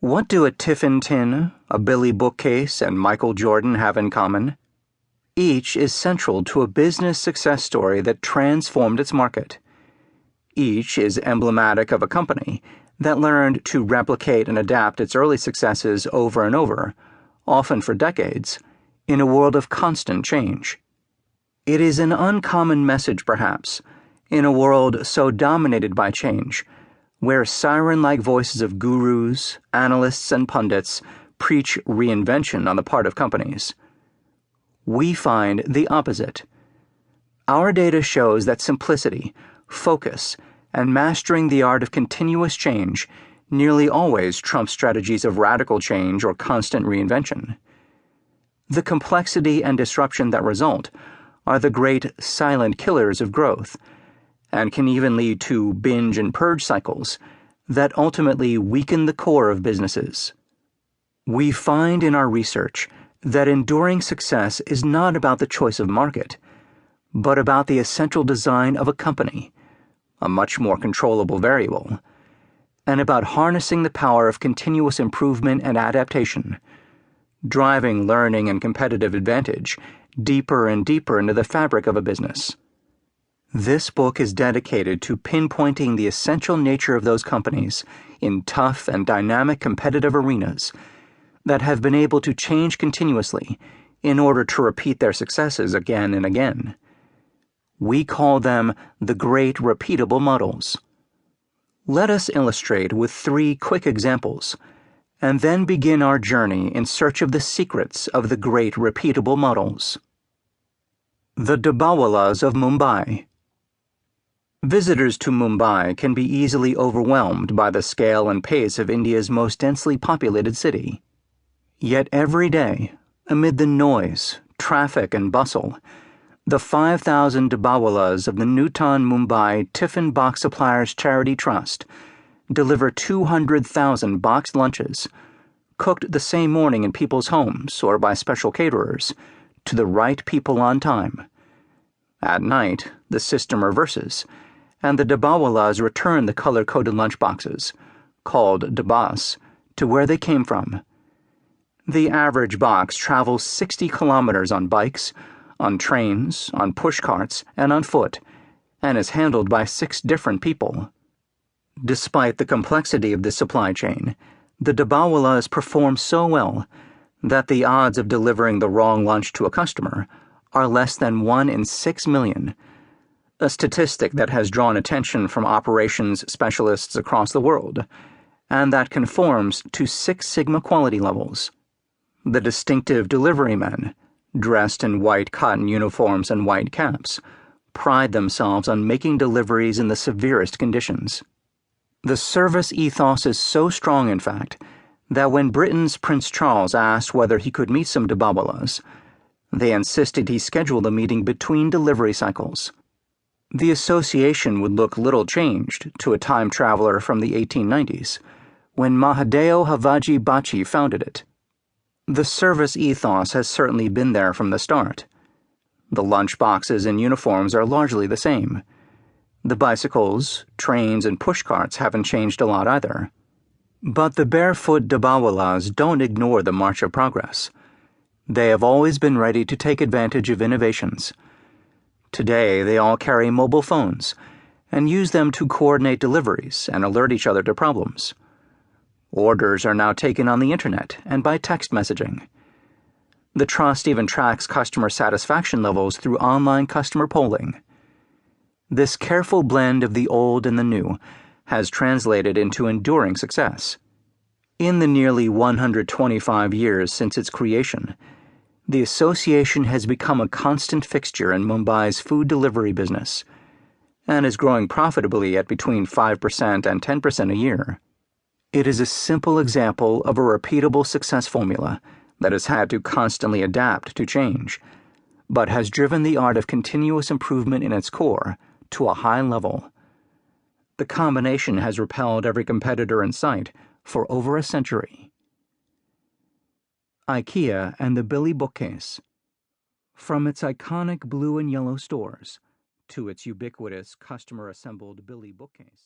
What do a Tiffin tin, a Billy bookcase, and Michael Jordan have in common? Each is central to a business success story that transformed its market. Each is emblematic of a company that learned to replicate and adapt its early successes over and over, often for decades, in a world of constant change. It is an uncommon message, perhaps, in a world so dominated by change, where siren-like voices of gurus, analysts, and pundits preach reinvention on the part of companies. We find the opposite. Our data shows that simplicity, focus, and mastering the art of continuous change nearly always trump strategies of radical change or constant reinvention. The complexity and disruption that result are the great silent killers of growth, and can even lead to binge and purge cycles that ultimately weaken the core of businesses. We find in our research that enduring success is not about the choice of market, but about the essential design of a company, a much more controllable variable, and about harnessing the power of continuous improvement and adaptation, driving learning and competitive advantage deeper and deeper into the fabric of a business. This book is dedicated to pinpointing the essential nature of those companies in tough and dynamic competitive arenas that have been able to change continuously in order to repeat their successes again and again. We call them the great repeatable models. Let us illustrate with 3 quick examples, and then begin our journey in search of the secrets of the great repeatable models. The Dabbawalas of Mumbai. Visitors to Mumbai can be easily overwhelmed by the scale and pace of India's most densely populated city. Yet every day, amid the noise, traffic, and bustle, the 5,000 Dabbawalas of the Nutan Mumbai Tiffin Box Suppliers Charity Trust deliver 200,000 boxed lunches, cooked the same morning in people's homes or by special caterers, to the right people on time. At night, the system reverses, and the Dabbawalas return the color-coded lunchboxes, called dabbas, to where they came from. The average box travels 60 kilometers on bikes, on trains, on pushcarts, and on foot, and is handled by 6 different people. Despite the complexity of this supply chain, the Dabbawalas perform so well that the odds of delivering the wrong lunch to a customer are less than 1 in 6 million, a statistic that has drawn attention from operations specialists across the world, and that conforms to 6 Sigma quality levels. The distinctive delivery men, dressed in white cotton uniforms and white caps, pride themselves on making deliveries in the severest conditions. The service ethos is so strong, in fact, that when Britain's Prince Charles asked whether he could meet some Dabbawalas, they insisted he schedule a meeting between delivery cycles. The association would look little changed to a time traveler from the 1890s, when Mahadeo Havaji Bachi founded it. The service ethos has certainly been there from the start. The lunch boxes and uniforms are largely the same. The bicycles, trains, and pushcarts haven't changed a lot either. But the barefoot Dabbawalas don't ignore the march of progress. They have always been ready to take advantage of innovations. Today, they all carry mobile phones and use them to coordinate deliveries and alert each other to problems. Orders are now taken on the internet and by text messaging. The trust even tracks customer satisfaction levels through online customer polling. This careful blend of the old and the new has translated into enduring success. In the nearly 125 years since its creation, the association has become a constant fixture in Mumbai's food delivery business, and is growing profitably at between 5% and 10% a year. It is a simple example of a repeatable success formula that has had to constantly adapt to change, but has driven the art of continuous improvement in its core to a high level. The combination has repelled every competitor in sight for over a century. IKEA and the Billy bookcase. From its iconic blue and yellow stores to its ubiquitous customer-assembled Billy bookcase.